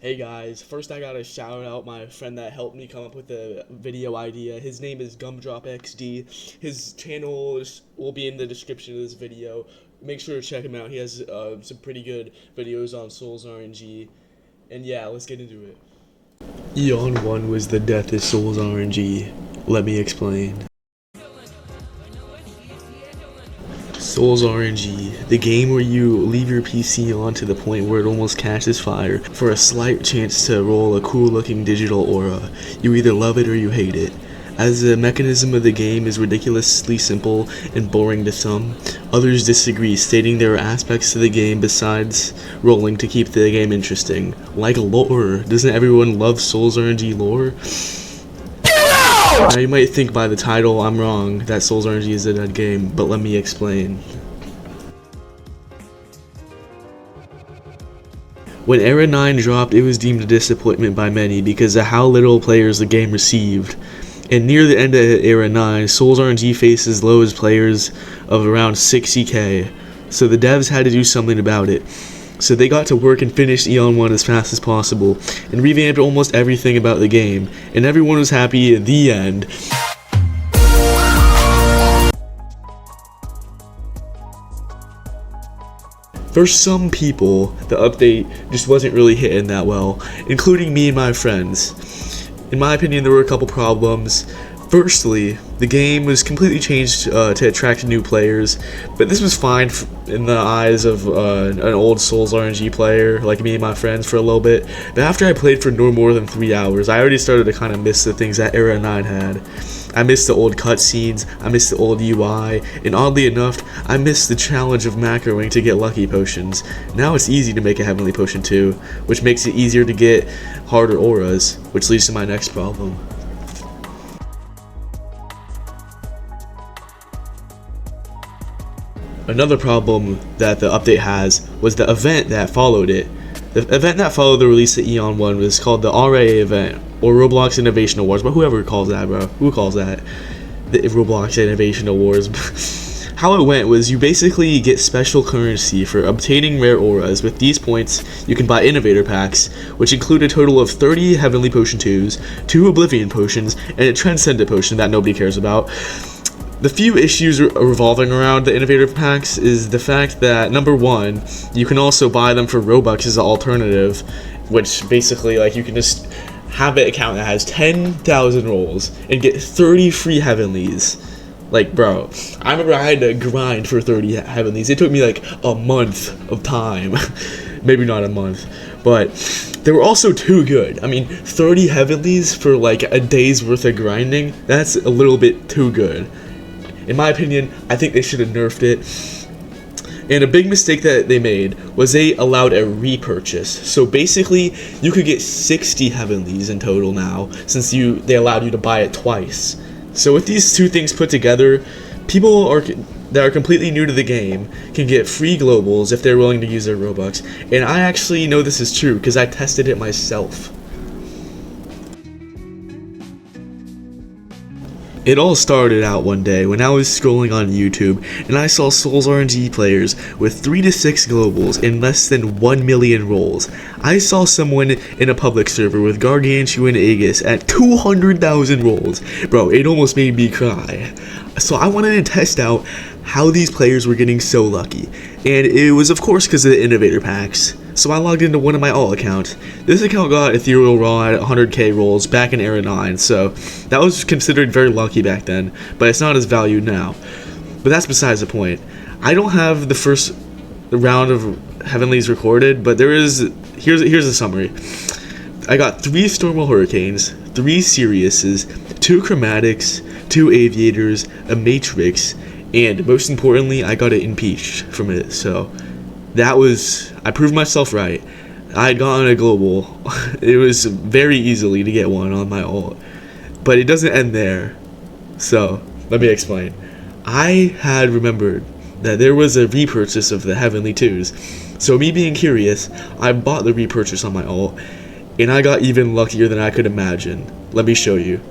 Hey guys, first I gotta shout out my friend that helped me come up with the video idea. His name is GumdropXD. His channel will be in the description of this video. Make sure to check him out. He has some pretty good videos on solsrng. And yeah, let's get into it. Eon 1 was the death of solsrng. Let me explain. solsrng, the game where you leave your PC on to the point where it almost catches fire for a slight chance to roll a cool looking digital aura. You either love it or you hate it. As the mechanism of the game is ridiculously simple and boring to some, others disagree, stating there are aspects to the game besides rolling to keep the game interesting. Like lore. Doesn't everyone love solsrng lore? Now you might think by the title I'm wrong, that solsrng is a dead game, but let me explain. When Era 9 dropped, it was deemed a disappointment by many because of how little players the game received. And near the end of Era 9, solsrng faces lowest players of around 60k, so the devs had to do something about it. So they got to work and finished Eon 1 as fast as possible, and revamped almost everything about the game, and everyone was happy at the end. For some people, the update just wasn't really hitting that well, including me and my friends. In my opinion, there were a couple problems. Firstly, the game was completely changed to attract new players, but this was fine in the eyes of an old solsrng player like me and my friends for a little bit. But after I played for no more than 3 hours, I already started to kind of miss the things that Era 9 had. I missed the old cutscenes, I missed the old UI, and oddly enough, I missed the challenge of macroing to get lucky potions. Now it's easy to make a heavenly potion too, which makes it easier to get harder auras, which leads to my next problem. Another problem that the update has was the event that followed it. The event that followed the release of Eon 1 was called the RA event, or Roblox Innovation Awards, but whoever calls that, bro. Who calls that? The Roblox Innovation Awards. How it went was you basically get special currency for obtaining rare auras. With these points, you can buy Innovator Packs, which include a total of 30 Heavenly Potion 2s, 2 Oblivion Potions, and a Transcendent Potion that nobody cares about. The few issues revolving around the Innovator Packs is the fact that, number one, you can also buy them for Robux as an alternative, which basically, like, you can just have an account that has 10,000 rolls and get 30 free Heavenlies. Like, bro, I remember I had to grind for 30 Heavenlies. It took me, like, a month of time. Maybe not a month, but they were also too good. I mean, 30 Heavenlies for, like, a day's worth of grinding, that's a little bit too good. In my opinion, I think they should have nerfed it. And a big mistake that they made was they allowed a repurchase. So basically, you could get 60 Heavenlies in total now, since they allowed you to buy it twice. So with these two things put together, people that are completely new to the game can get free globals if they're willing to use their Robux. And I actually know this is true, because I tested it myself. It all started out one day when I was scrolling on YouTube and I saw solsrng players with 3 to 6 globals and less than 1 million rolls. I saw someone in a public server with Gargantuan Aegis at 200,000 rolls. Bro, it almost made me cry. So I wanted to test out how these players were getting so lucky. And it was of course because of the Innovator Packs. So I logged into one of my alt accounts. This account got Ethereal Raw at 100k rolls back in Era 9, so that was considered very lucky back then, but it's not as valued now. But that's besides the point. I don't have the first round of Heavenlies recorded, but here's a summary. I got 3 Stormal Hurricanes, 3 Siriuses, 2 Chromatics, 2 Aviators, a Matrix, and most importantly, I got it impeached from it, so I proved myself right. I had gotten a global. It was very easily to get one on my alt. But it doesn't end there. So, let me explain. I had remembered that there was a repurchase of the Heavenly 2s. So me being curious, I bought the repurchase on my alt, and I got even luckier than I could imagine. Let me show you.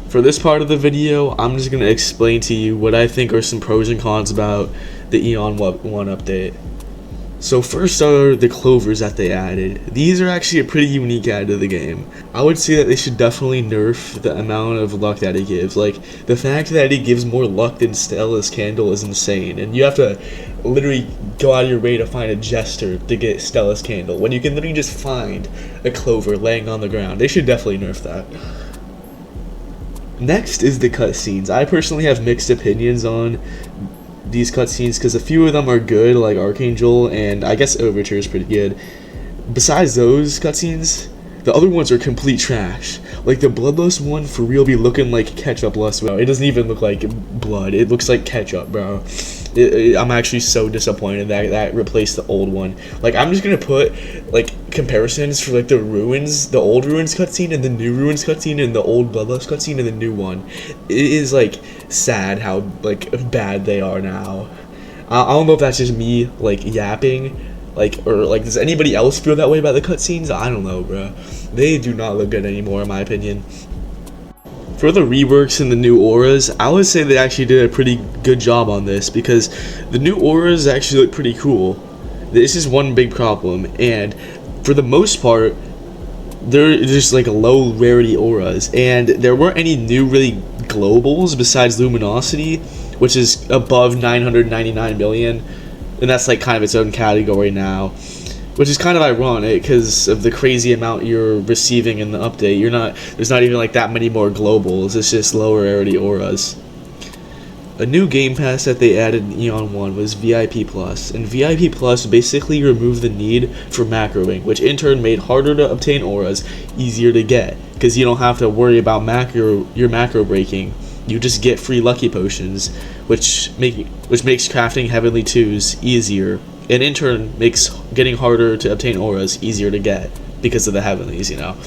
For this part of the video, I'm just going to explain to you what I think are some pros and cons about the Eon 1 update. So first are the clovers that they added. These are actually a pretty unique add to the game. I would say that they should definitely nerf the amount of luck that it gives. Like, the fact that it gives more luck than Stella's Candle is insane, and you have to literally go out of your way to find a jester to get Stella's Candle, when you can literally just find a clover laying on the ground. They should definitely nerf that. Next is the cutscenes. I personally have mixed opinions on these cutscenes because a few of them are good, like Archangel, and I guess Overture is pretty good. Besides those cutscenes, the other ones are complete trash. Like the Bloodlust one, for real, be looking like ketchup lust. It doesn't even look like blood. It looks like ketchup, bro. I'm actually so disappointed that that replaced the old one. Like, I'm just gonna put like comparisons for like the ruins, the old ruins cutscene and the new ruins cutscene and the old Bloodlust cutscene and the new one. It is like sad how like bad they are now. I don't know if that's just me like yapping, like, or like does anybody else feel that way about the cutscenes? I don't know, bro. They do not look good anymore in my opinion. For the reworks and the new auras, I would say they actually did a pretty good job on this because the new auras actually look pretty cool. This is one big problem, and for the most part, they're just like low rarity auras, and there weren't any new really globals besides Luminosity, which is above 999 million, and that's like kind of its own category now. Which is kind of ironic because of the crazy amount you're receiving in the update. There's not even like that many more globals. It's just lower rarity auras. A new game pass that they added in Eon 1 was VIP Plus, and VIP Plus basically removed the need for macroing, which in turn made harder to obtain auras easier to get because you don't have to worry about your macro breaking. You just get free lucky potions, which makes crafting Heavenly 2s easier. And in turn makes getting harder to obtain auras easier to get because of the heavenlies, you know.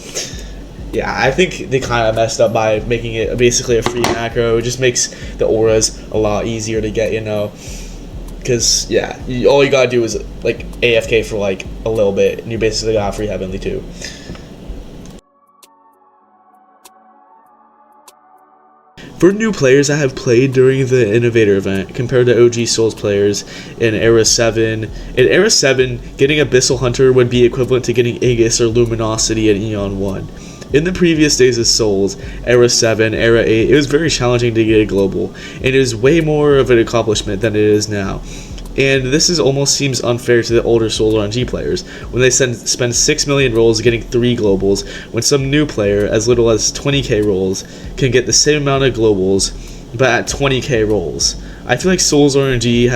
Yeah, I think they kind of messed up by making it basically a free macro. It just makes the auras a lot easier to get, you know. Because, yeah, all you gotta do is like AFK for like a little bit and you basically got a free heavenly too. For new players that have played during the Innovator event, compared to OG Souls players in Era 7, getting Abyssal Hunter would be equivalent to getting Aegis or Luminosity in Eon 1. In the previous days of Souls, Era 7, Era 8, it was very challenging to get a global, and it is way more of an accomplishment than it is now. And this almost seems unfair to the older Souls RNG players, when they spend 6 million rolls getting 3 globals, when some new player, as little as 20k rolls, can get the same amount of globals, but at 20k rolls. I feel like Souls RNG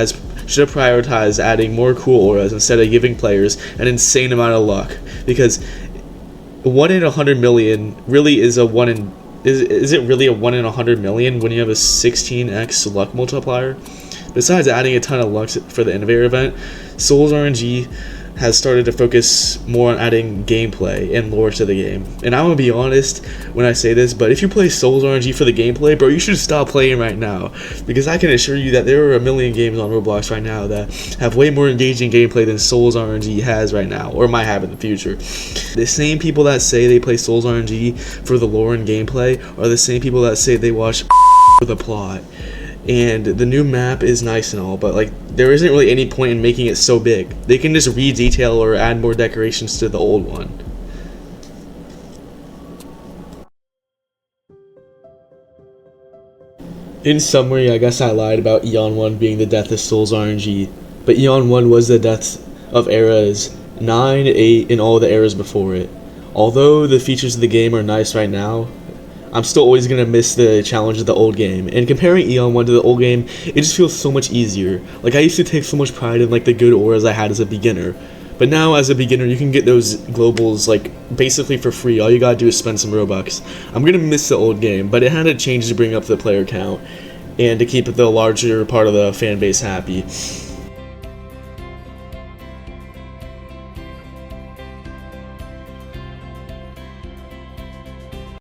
should have prioritized adding more cool auras instead of giving players an insane amount of luck, because 1 in 100 million really is a 1 in... Is it really a 1 in 100 million when you have a 16x luck multiplier? Besides adding a ton of luck for the Innovator event, Souls RNG has started to focus more on adding gameplay and lore to the game. And I'm gonna be honest when I say this, but if you play Souls RNG for the gameplay, bro, you should stop playing right now. Because I can assure you that there are a million games on Roblox right now that have way more engaging gameplay than Souls RNG has right now, or might have in the future. The same people that say they play Souls RNG for the lore and gameplay are the same people that say they watch for the plot. And the new map is nice and all, but like there isn't really any point in making it so big. They can just re-detail or add more decorations to the old one. In summary, I guess I lied about Eon 1 being the death of Souls RNG, but Eon 1 was the death of eras 9, 8, and all the eras before it. Although the features of the game are nice right now, I'm still always going to miss the challenge of the old game. And comparing Eon 1 to the old game, it just feels so much easier. Like, I used to take so much pride in, like, the good auras I had as a beginner. But now, as a beginner, you can get those globals, like, basically for free. All you gotta do is spend some Robux. I'm going to miss the old game, but it had to change to bring up the player count and to keep the larger part of the fan base happy.